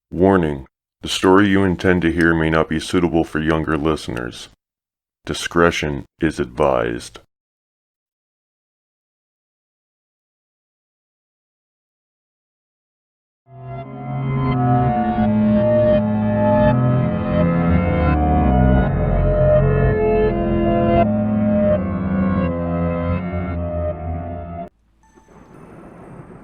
Warning: the story you intend to hear may not be suitable for younger listeners. Discretion is advised.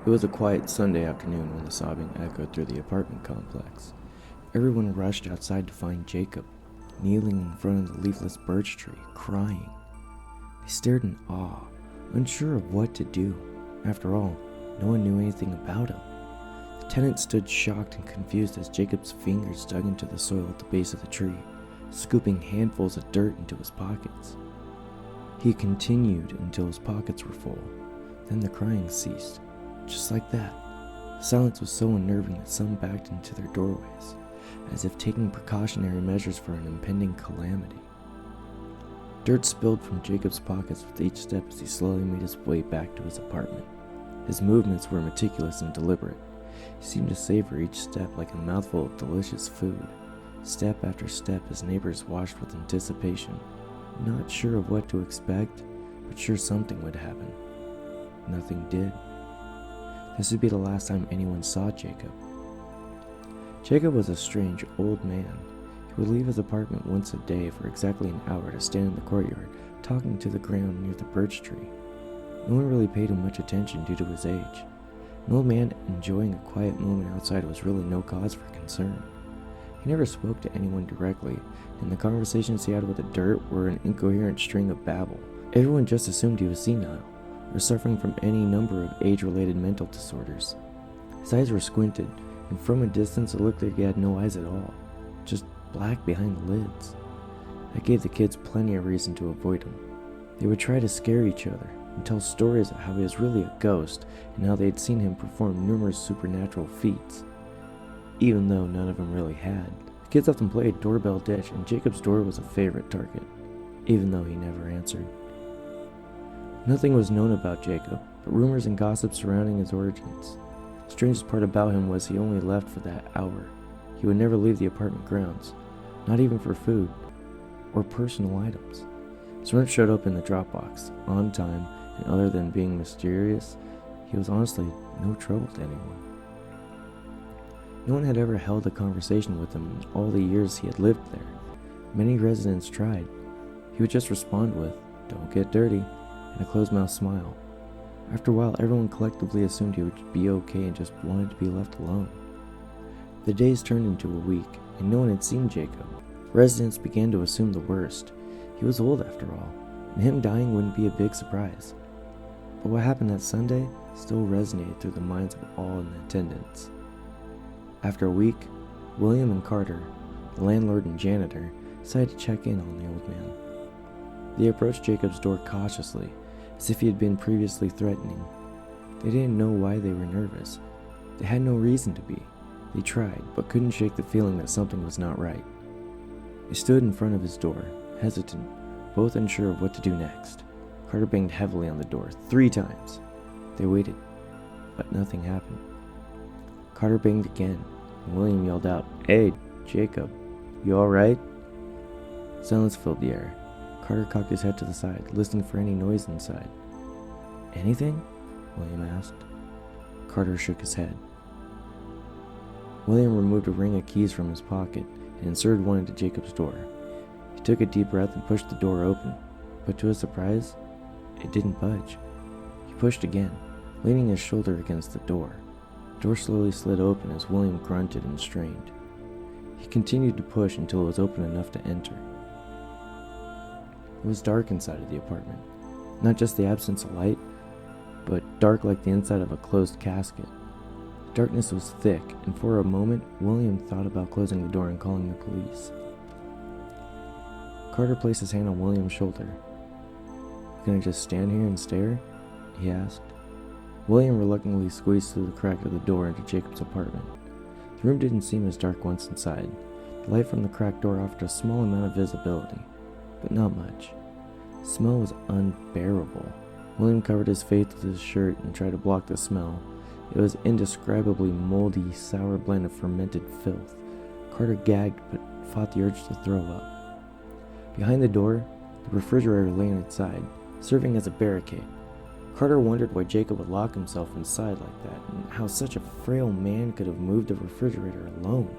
It was a quiet Sunday afternoon when the sobbing echoed through the apartment complex. Everyone rushed outside to find Jacob, kneeling in front of the leafless birch tree, crying. They stared in awe, unsure of what to do. After all, no one knew anything about him. The tenant stood shocked and confused as Jacob's fingers dug into the soil at the base of the tree, scooping handfuls of dirt into his pockets. He continued until his pockets were full. Then the crying ceased. Just like that. The silence was so unnerving that some backed into their doorways, as if taking precautionary measures for an impending calamity. Dirt spilled from Jacob's pockets with each step as he slowly made his way back to his apartment. His movements were meticulous and deliberate. He seemed to savor each step like a mouthful of delicious food. Step after step, his neighbors watched with anticipation, not sure of what to expect, but sure something would happen. Nothing did. This would be the last time anyone saw Jacob. Jacob was a strange old man. He would leave his apartment once a day for exactly an hour to stand in the courtyard, talking to the ground near the birch tree. No one really paid him much attention due to his age. An old man enjoying a quiet moment outside was really no cause for concern. He never spoke to anyone directly, and the conversations he had with the dirt were an incoherent string of babble. Everyone just assumed he was senile, or suffering from any number of age-related mental disorders. His eyes were squinted, and from a distance it looked like he had no eyes at all, just black behind the lids. That gave the kids plenty of reason to avoid him. They would try to scare each other, and tell stories of how he was really a ghost, and how they had seen him perform numerous supernatural feats, even though none of them really had. The kids often played doorbell ditch, and Jacob's door was a favorite target, even though he never answered. Nothing was known about Jacob, but rumors and gossip surrounding his origins. The strangest part about him was he only left for that hour. He would never leave the apartment grounds, not even for food or personal items. His rent showed up in the Dropbox, on time, and other than being mysterious, he was honestly no trouble to anyone. No one had ever held a conversation with him in all the years he had lived there. Many residents tried. He would just respond with, "Don't get dirty," and a closed-mouthed smile. After a while, everyone collectively assumed he would be okay and just wanted to be left alone. The days turned into a week, and no one had seen Jacob. Residents began to assume the worst. He was old after all, and him dying wouldn't be a big surprise. But what happened that Sunday still resonated through the minds of all in attendance. After a week, William and Carter, the landlord and janitor, decided to check in on the old man. They approached Jacob's door cautiously, as if he had been previously threatening. They didn't know why they were nervous. They had no reason to be. They tried, but couldn't shake the feeling that something was not right. They stood in front of his door, hesitant, both unsure of what to do next. Carter banged heavily on the door 3 times. They waited, but nothing happened. Carter banged again, and William yelled out, "Hey, Jacob, you alright?" Silence filled the air. Carter cocked his head to the side, listening for any noise inside. "Anything?" William asked. Carter shook his head. William removed a ring of keys from his pocket and inserted one into Jacob's door. He took a deep breath and pushed the door open, but to his surprise, it didn't budge. He pushed again, leaning his shoulder against the door. The door slowly slid open as William grunted and strained. He continued to push until it was open enough to enter. It was dark inside of the apartment. Not just the absence of light, but dark like the inside of a closed casket. The darkness was thick, and for a moment, William thought about closing the door and calling the police. Carter placed his hand on William's shoulder. "You gonna just stand here and stare?" he asked. William reluctantly squeezed through the crack of the door into Jacob's apartment. The room didn't seem as dark once inside. The light from the cracked door offered a small amount of visibility, but not much. The smell was unbearable. William covered his face with his shirt and tried to block the smell. It was indescribably moldy, sour blend of fermented filth. Carter gagged but fought the urge to throw up. Behind the door, the refrigerator lay on its side, serving as a barricade. Carter wondered why Jacob would lock himself inside like that, and how such a frail man could have moved the refrigerator alone.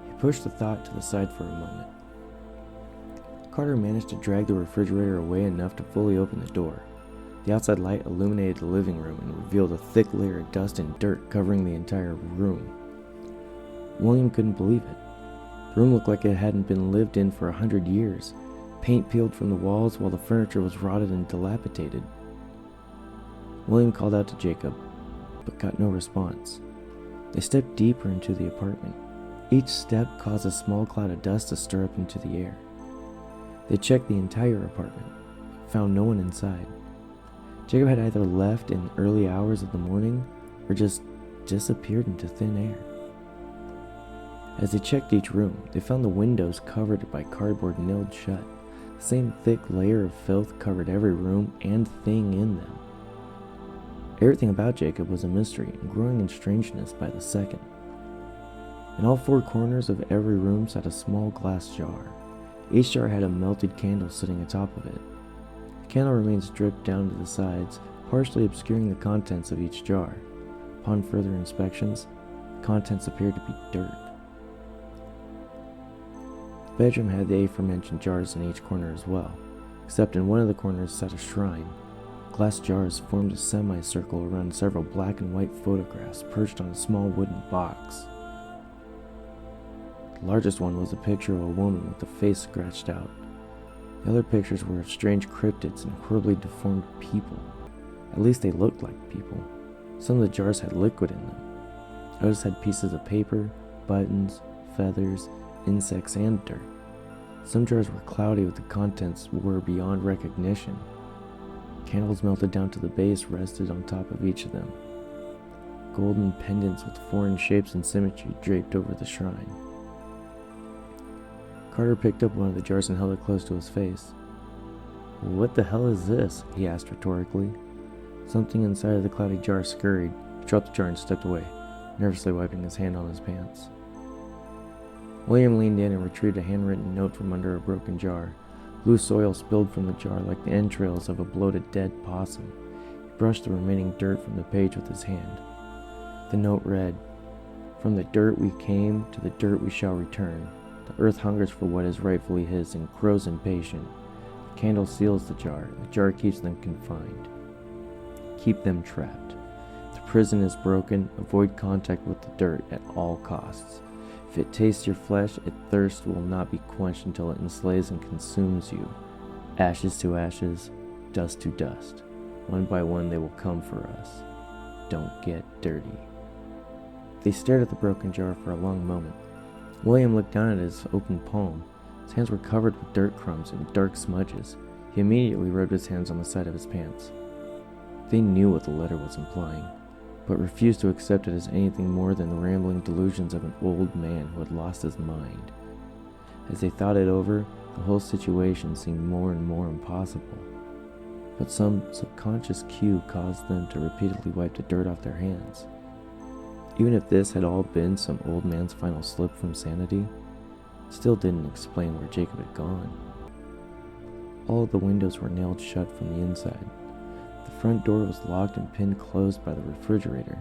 He pushed the thought to the side for a moment. Carter managed to drag the refrigerator away enough to fully open the door. The outside light illuminated the living room and revealed a thick layer of dust and dirt covering the entire room. William couldn't believe it. The room looked like it hadn't been lived in for 100 years. Paint peeled from the walls while the furniture was rotted and dilapidated. William called out to Jacob, but got no response. They stepped deeper into the apartment. Each step caused a small cloud of dust to stir up into the air. They checked the entire apartment, but found no one inside. Jacob had either left in early hours of the morning or just disappeared into thin air. As they checked each room, they found the windows covered by cardboard nailed shut. The same thick layer of filth covered every room and thing in them. Everything about Jacob was a mystery and growing in strangeness by the second. In all four corners of every room sat a small glass jar. Each jar had a melted candle sitting atop of it. The candle remains dripped down to the sides, partially obscuring the contents of each jar. Upon further inspections, the contents appeared to be dirt. The bedroom had the aforementioned jars in each corner as well, except in one of the corners sat a shrine. Glass jars formed a semicircle around several black and white photographs perched on a small wooden box. The largest one was a picture of a woman with the face scratched out. The other pictures were of strange cryptids and horribly deformed people. At least they looked like people. Some of the jars had liquid in them. Others had pieces of paper, buttons, feathers, insects, and dirt. Some jars were cloudy with the contents were beyond recognition. Candles melted down to the base rested on top of each of them. Golden pendants with foreign shapes and symmetry draped over the shrine. Carter picked up one of the jars and held it close to his face. "What the hell is this?" he asked rhetorically. Something inside of the cloudy jar scurried. He dropped the jar and stepped away, nervously wiping his hand on his pants. William leaned in and retrieved a handwritten note from under a broken jar. Loose oil spilled from the jar like the entrails of a bloated dead possum. He brushed the remaining dirt from the page with his hand. The note read, "From the dirt we came, to the dirt we shall return. The earth hungers for what is rightfully his and grows impatient. The candle seals the jar keeps them confined. Keep them trapped. The prison is broken, avoid contact with the dirt at all costs. If it tastes your flesh, its thirst will not be quenched until it enslaves and consumes you. Ashes to ashes, dust to dust. One by one they will come for us. Don't get dirty." They stared at the broken jar for a long moment. William looked down at his open palm. His hands were covered with dirt crumbs and dark smudges. He immediately rubbed his hands on the side of his pants. They knew what the letter was implying, but refused to accept it as anything more than the rambling delusions of an old man who had lost his mind. As they thought it over, the whole situation seemed more and more impossible. But some subconscious cue caused them to repeatedly wipe the dirt off their hands. Even if this had all been some old man's final slip from sanity, it still didn't explain where Jacob had gone. All of the windows were nailed shut from the inside. The front door was locked and pinned closed by the refrigerator.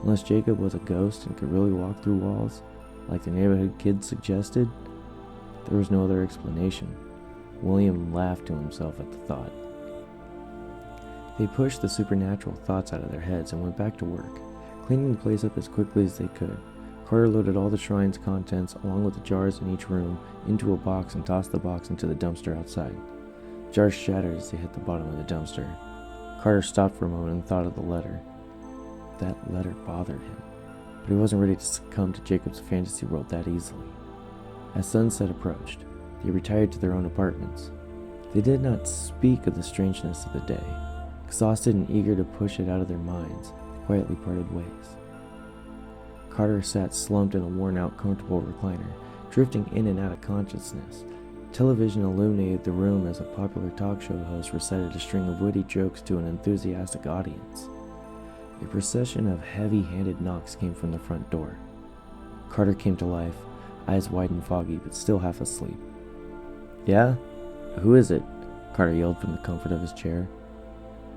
Unless Jacob was a ghost and could really walk through walls, like the neighborhood kids suggested, there was no other explanation. William laughed to himself at the thought. They pushed the supernatural thoughts out of their heads and went back to work, cleaning the place up as quickly as they could. Carter loaded all the shrine's contents, along with the jars in each room, into a box and tossed the box into the dumpster outside. The jars shattered as they hit the bottom of the dumpster. Carter stopped for a moment and thought of the letter. That letter bothered him, but he wasn't ready to succumb to Jacob's fantasy world that easily. As sunset approached, they retired to their own apartments. They did not speak of the strangeness of the day. Exhausted and eager to push it out of their minds, they quietly parted ways. Carter sat slumped in a worn-out, comfortable recliner, drifting in and out of consciousness. Television illuminated the room as a popular talk show host recited a string of witty jokes to an enthusiastic audience. A procession of heavy-handed knocks came from the front door. Carter came to life, eyes wide and foggy, but still half asleep. "Yeah? Who is it?" Carter yelled from the comfort of his chair.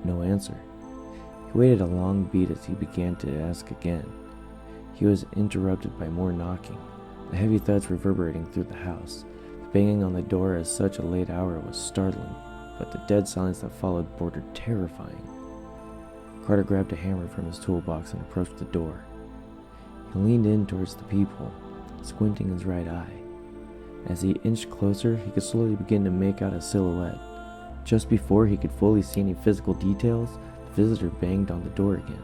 No answer. He waited a long beat as he began to ask again. He was interrupted by more knocking, the heavy thuds reverberating through the house. The banging on the door at such a late hour was startling, but the dead silence that followed bordered terrifying. Carter grabbed a hammer from his toolbox and approached the door. He leaned in towards the people, squinting his right eye. As he inched closer, he could slowly begin to make out a silhouette. Just before he could fully see any physical details, the visitor banged on the door again,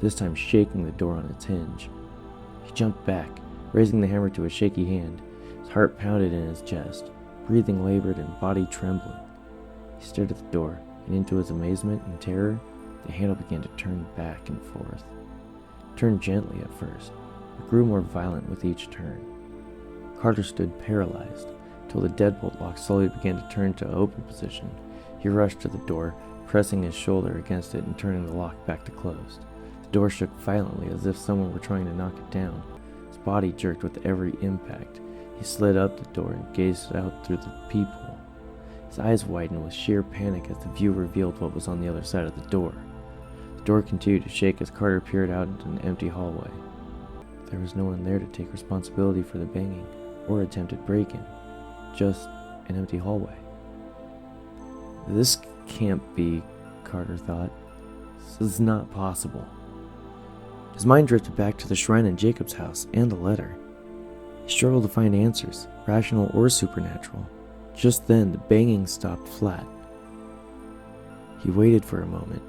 this time shaking the door on its hinge. He jumped back, raising the hammer to a shaky hand. His heart pounded in his chest, breathing labored and body trembling. He stared at the door, and into his amazement and terror, the handle began to turn back and forth. It turned gently at first, but grew more violent with each turn. Carter stood paralyzed, till the deadbolt lock slowly began to turn to open position. He rushed to the door, pressing his shoulder against it and turning the lock back to closed. The door shook violently as if someone were trying to knock it down. His body jerked with every impact. He slid up the door and gazed out through the peephole. His eyes widened with sheer panic as the view revealed what was on the other side of the door. The door continued to shake as Carter peered out into an empty hallway. There was no one there to take responsibility for the banging or attempted break-in. Just an empty hallway. This can't be, Carter thought. This is not possible. His mind drifted back to the shrine in Jacob's house and the letter. He struggled to find answers, rational or supernatural. Just then, the banging stopped flat. He waited for a moment,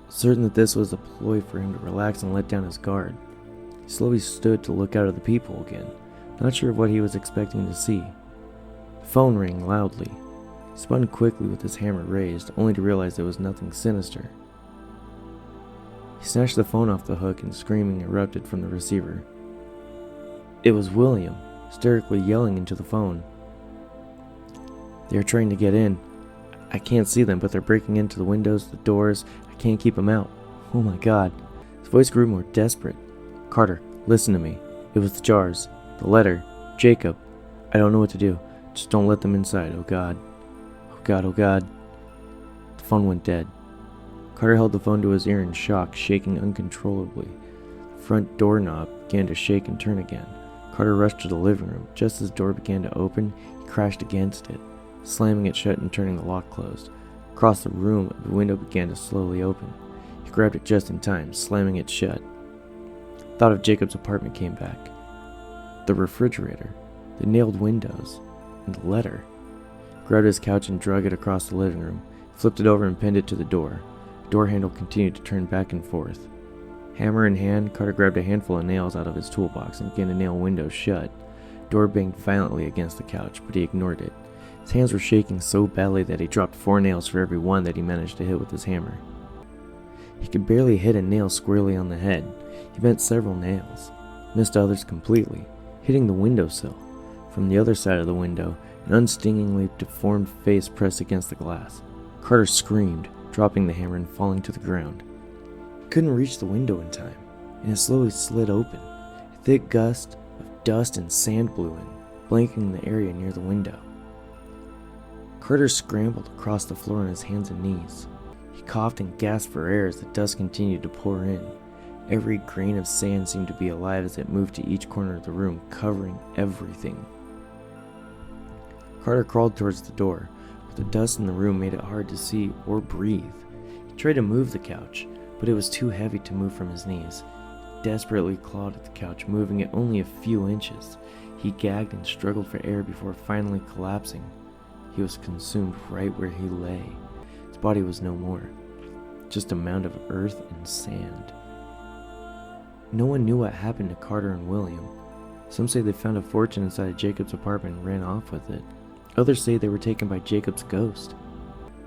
certain that this was a ploy for him to relax and let down his guard. He slowly stood to look out at the peephole again, not sure of what he was expecting to see. The phone rang loudly. He spun quickly with his hammer raised, only to realize there was nothing sinister. He snatched the phone off the hook and screaming erupted from the receiver. It was William, hysterically yelling into the phone. "They are trying to get in. I can't see them, but they're breaking into the windows, the doors. I can't keep them out. Oh my God." His voice grew more desperate. "Carter, listen to me. It was the jars. The letter. Jacob. I don't know what to do. Just don't let them inside. Oh God. Oh God, oh God." The phone went dead. Carter held the phone to his ear in shock, shaking uncontrollably. The front doorknob began to shake and turn again. Carter rushed to the living room. Just as the door began to open, he crashed against it, slamming it shut and turning the lock closed. Across the room, the window began to slowly open. He grabbed it just in time, slamming it shut. Thought of Jacob's apartment came back. The refrigerator, the nailed windows, and the letter. He grabbed his couch and dragged it across the living room, flipped it over and pinned it to the door. The door handle continued to turn back and forth. Hammer in hand, Carter grabbed a handful of nails out of his toolbox and began to nail windows shut. The door banged violently against the couch, but he ignored it. His hands were shaking so badly that he dropped 4 nails for every one that he managed to hit with his hammer. He could barely hit a nail squarely on the head. He bent several nails, missed others completely, hitting the windowsill. From the other side of the window, an unstingingly deformed face pressed against the glass. Carter screamed, dropping the hammer and falling to the ground. He couldn't reach the window in time, and it slowly slid open. A thick gust of dust and sand blew in, blanketing the area near the window. Carter scrambled across the floor on his hands and knees. He coughed and gasped for air as the dust continued to pour in. Every grain of sand seemed to be alive as it moved to each corner of the room, covering everything. Carter crawled towards the door, but the dust in the room made it hard to see or breathe. He tried to move the couch, but it was too heavy to move from his knees. He desperately clawed at the couch, moving it only a few inches. He gagged and struggled for air before finally collapsing. He was consumed right where he lay. His body was no more, just a mound of earth and sand. No one knew what happened to Carter and William. Some say they found a fortune inside of Jacob's apartment and ran off with it. Others say they were taken by Jacob's ghost.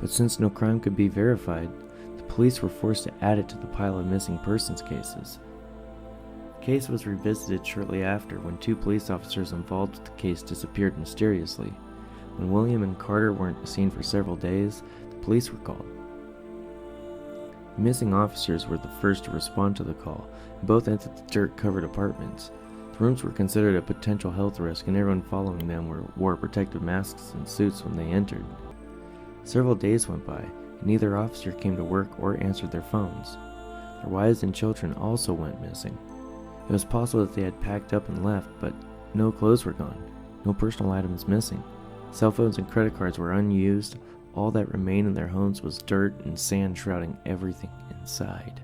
But since no crime could be verified, the police were forced to add it to the pile of missing persons cases. The case was revisited shortly after when 2 police officers involved with the case disappeared mysteriously. When William and Carter weren't seen for several days, the police were called. Missing officers were the first to respond to the call, and both entered the dirt-covered apartments. The rooms were considered a potential health risk, and everyone following them wore protective masks and suits when they entered. Several days went by, and neither officer came to work or answered their phones. Their wives and children also went missing. It was possible that they had packed up and left, but no clothes were gone, no personal items missing. Cell phones and credit cards were unused. All that remained in their homes was dirt and sand shrouding everything inside.